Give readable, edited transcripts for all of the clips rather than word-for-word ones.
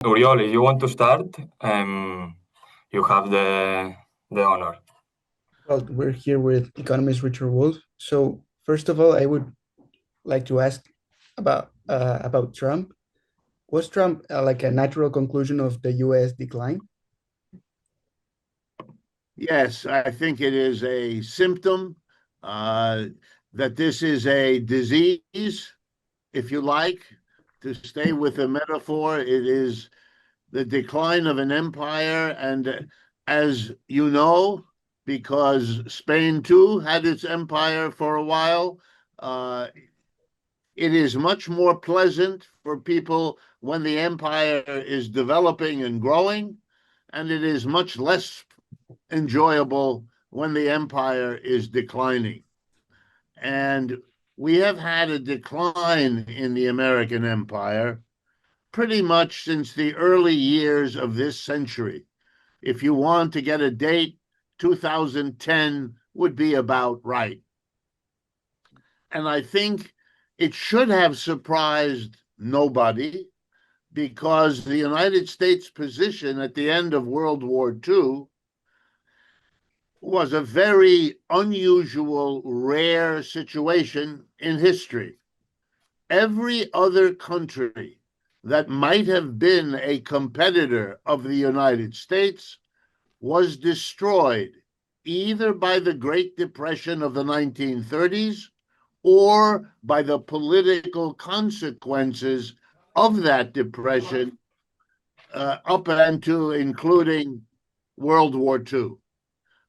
Uriol, if you want to start, you have the honor. Well, we're here with economist Richard Wolff. So first of all, I would like to ask about Trump. Was Trump like a natural conclusion of the U.S. decline? Yes, I think it is a symptom uh, that this is a disease, if you like. To stay with the metaphor, it is the decline of an empire. And as you know, because Spain too had its empire for a while, uh, it is much more pleasant for people when the empire is developing and growing, and it is much less enjoyable when the empire is declining. And we have had a decline in the American empire pretty much since the early years of this century. If you want to get a date, 2010 would be about right. And I think it should have surprised nobody because the United States position at the end of World War II was a very unusual, rare situation in history. Every other country that might have been a competitor of the United States was destroyed either by the Great Depression of the 1930s or by the political consequences of that depression up and to including World War II.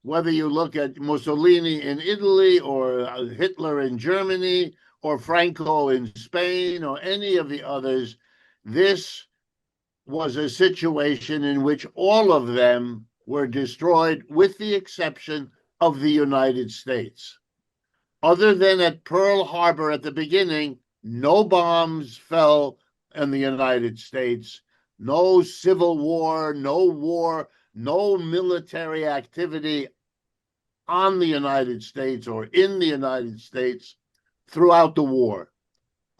Whether you look at Mussolini in Italy or Hitler in Germany or Franco in Spain or any of the others, this was a situation in which all of them were destroyed with the exception of the United States. Other than at Pearl Harbor at the beginning, no bombs fell in the United States, no civil war, no military activity on the United States or in the United States throughout the war.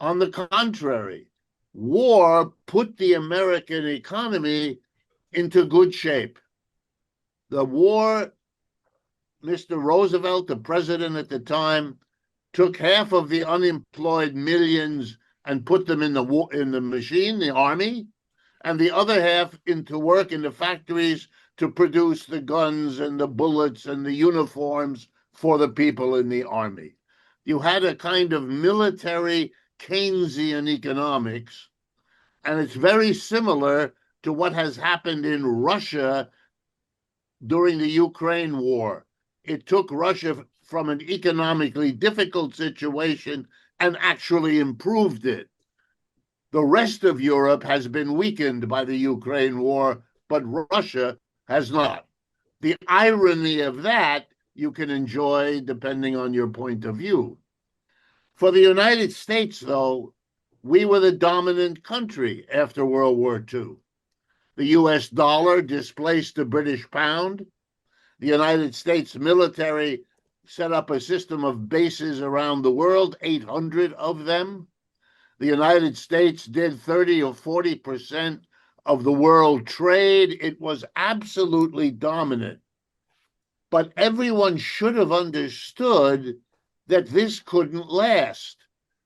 On the contrary, war put the American economy into good shape. The war, Mr. Roosevelt, the president at the time, took half of the unemployed millions and put them in the machine, the army, and the other half into work in the factories to produce the guns and the bullets and the uniforms for the people in the army. You had a kind of military Keynesian economics, and it's very similar to what has happened in Russia during the Ukraine war. It took Russia from an economically difficult situation and actually improved it. The rest of Europe has been weakened by the Ukraine war, but Russia has not. The irony of that you can enjoy depending on your point of view. For the United States, though, we were the dominant country after World War II. The US dollar displaced the British pound. The United States military set up a system of bases around the world, 800 of them. The United States did 30 or 40% of the world trade. It was absolutely dominant. But everyone should have understood that this couldn't last,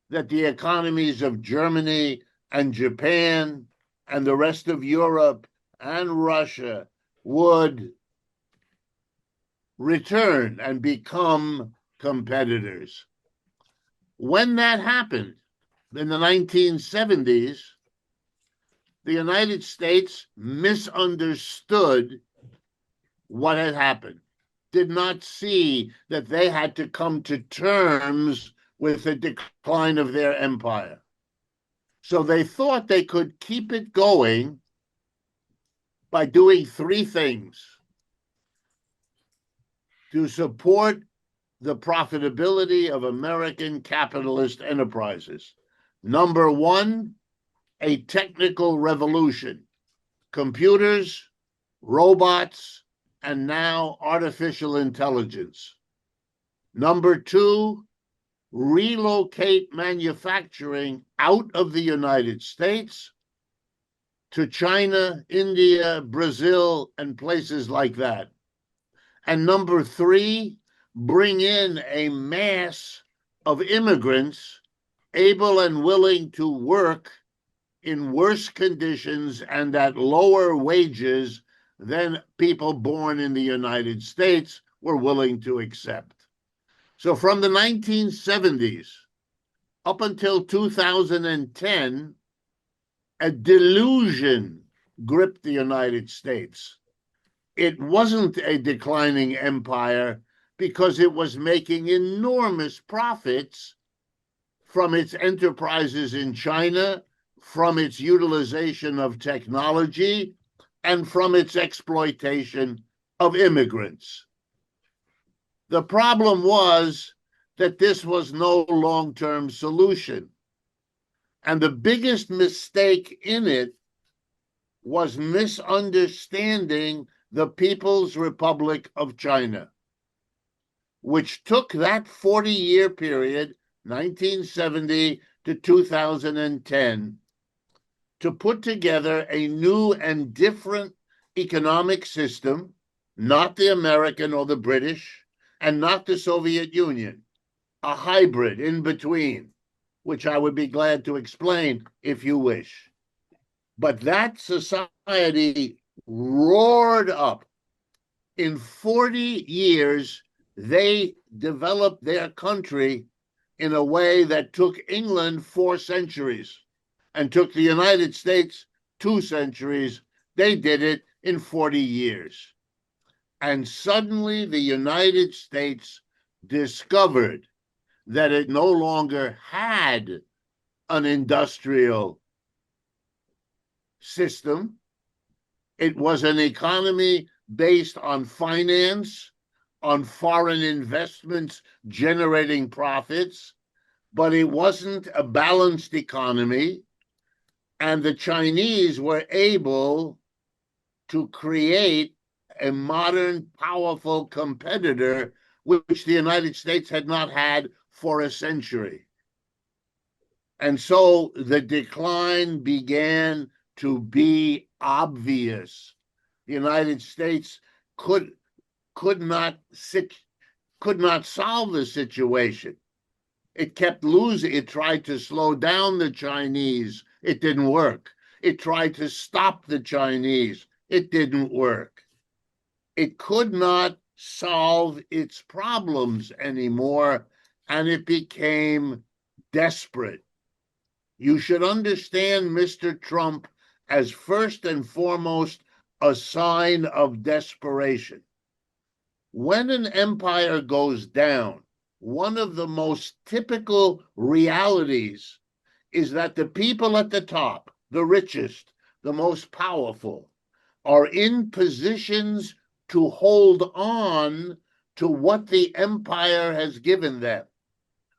that the economies of Germany and Japan and the rest of Europe and Russia would return and become competitors. When that happened in the 1970s, the United States misunderstood what had happened, did not see that they had to come to terms with the decline of their empire. So they thought they could keep it going by doing three things: to support the profitability of American capitalist enterprises. Number one, a technical revolution. Computers, robots, and now artificial intelligence. Number two, relocate manufacturing out of the United States to China, India, Brazil, and places like that. And number three, bring in a mass of immigrants able and willing to work in worse conditions and at lower wages than people born in the United States were willing to accept. So from the 1970s up until 2010, a delusion gripped the United States. It wasn't a declining empire because it was making enormous profits from its enterprises in China, from its utilization of technology, and from its exploitation of immigrants. The problem was that this was no long-term solution. And the biggest mistake in it was misunderstanding the People's Republic of China, which took that 40-year period, 1970 to 2010, to put together a new and different economic system, not the American or the British, and not the Soviet Union, a hybrid in between, which I would be glad to explain if you wish. But that society roared up. In 40 years, they developed their country in a way that took England 4 centuries and took the United States 2 centuries. They did it in 40 years. And suddenly the United States discovered that it no longer had an industrial system. It was an economy based on finance, on foreign investments generating profits, but it wasn't a balanced economy. And the Chinese were able to create a modern, powerful competitor, which the United States had not had for a century. And so the decline began to be obvious. The United States could not solve the situation. It kept losing. It tried to slow down the Chinese. It didn't work. It tried to stop the Chinese. It didn't work. It could not solve its problems anymore, and it became desperate. You should understand Mr. Trump as first and foremost a sign of desperation. When an empire goes down, one of the most typical realities is that the people at the top, the richest, the most powerful, are in positions to hold on to what the empire has given them,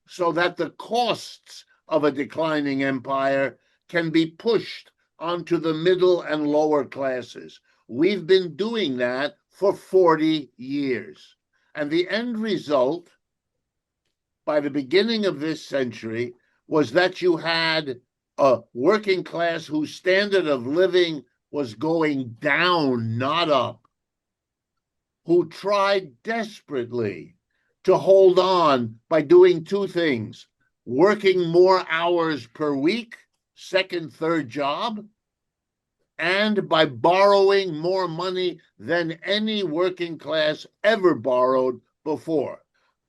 so that the costs of a declining empire can be pushed onto the middle and lower classes. We've been doing that for 40 years. And the end result, by the beginning of this century, was that you had a working class whose standard of living was going down, not up, who tried desperately to hold on by doing 2 things: working more hours per week, second, third job, and by borrowing more money than any working class ever borrowed before.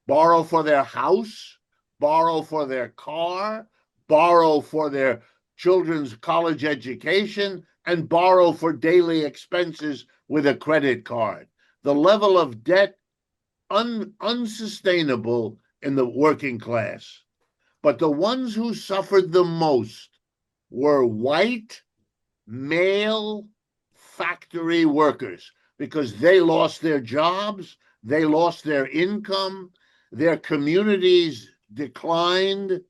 Borrow for their house, borrow for their car, borrow for their children's college education, and borrow for daily expenses with a credit card. The level of debt unsustainable in the working class. But the ones who suffered the most were white, male factory workers, because they lost their jobs, they lost their income, their communities declined,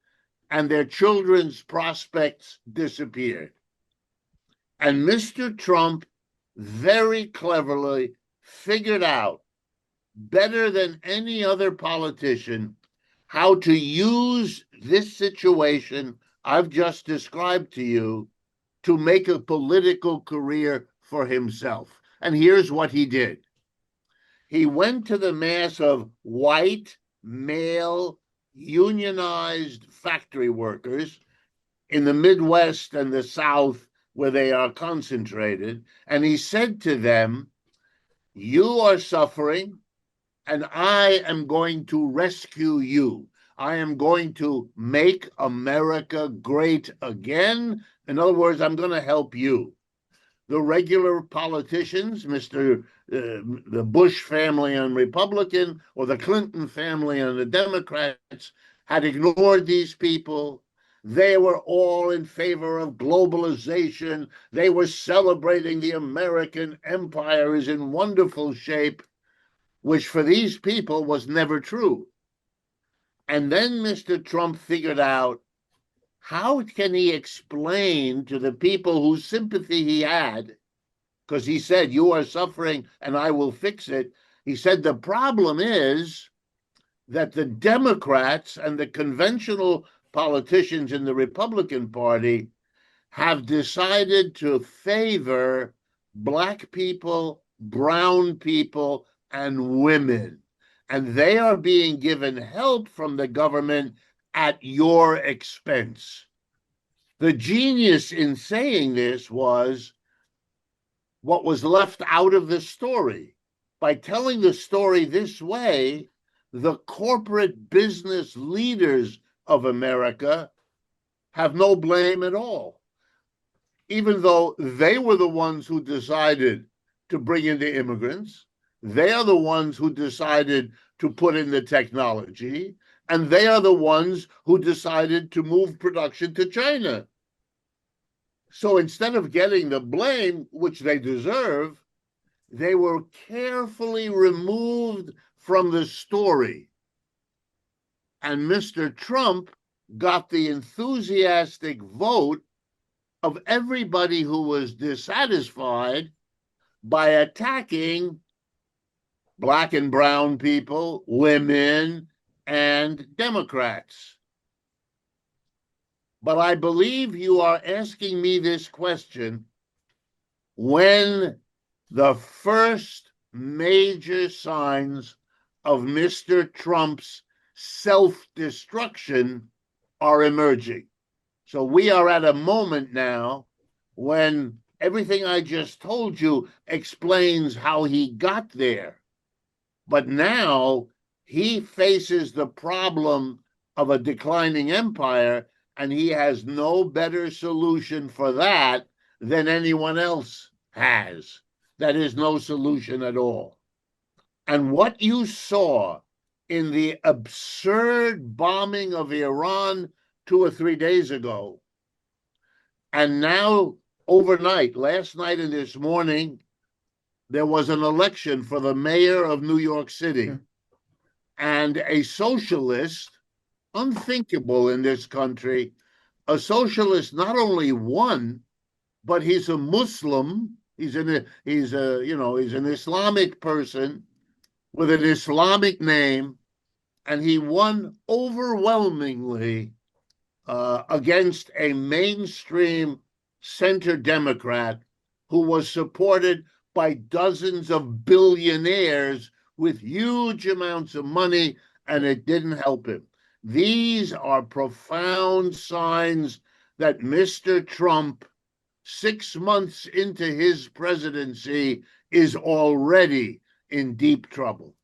and their children's prospects disappeared. And Mr. Trump very cleverly figured out, better than any other politician, how to use this situation I've just described to you to make a political career for himself. And here's what he did. He went to the mass of white, male, unionized factory workers in the Midwest and the South, where they are concentrated, and he said to them, "You are suffering, and I am going to rescue you. I am going to make America great again. In other words, I'm going to help you." The regular politicians, the Bush family and Republican, or the Clinton family and the Democrats, had ignored these people. They were all in favor of globalization. They were celebrating the American empire is in wonderful shape, which for these people was never true. And then Mr. Trump figured out, how can he explain to the people whose sympathy he had, because he said, "You are suffering and I will fix it." He said, the problem is that the Democrats and the conventional politicians in the Republican Party have decided to favor Black people, brown people, and women. And they are being given help from the government at your expense. The genius in saying this was what was left out of the story. By telling the story this way, the corporate business leaders of America have no blame at all, even though they were the ones who decided to bring in the immigrants. They are the ones who decided to put in the technology, and they are the ones who decided to move production to China. So instead of getting the blame, which they deserve, they were carefully removed from the story. And Mr. Trump got the enthusiastic vote of everybody who was dissatisfied by attacking Black and brown people, women, and Democrats. But I believe you are asking me this question when the first major signs of Mr. Trump's self-destruction are emerging. So we are at a moment now when everything I just told you explains how he got there. But now he faces the problem of a declining empire, and he has no better solution for that than anyone else has. That is no solution at all. And what you saw in the absurd bombing of Iran 2 or 3 days ago, and now overnight, last night and this morning, there was an election for the mayor of New York City. And a socialist, unthinkable in this country, a socialist not only won, but he's a Muslim. He's an Islamic person with an Islamic name, and he won overwhelmingly against a mainstream center Democrat who was supported by dozens of billionaires with huge amounts of money, and it didn't help him. These are profound signs that Mr. Trump, 6 months into his presidency, is already in deep trouble.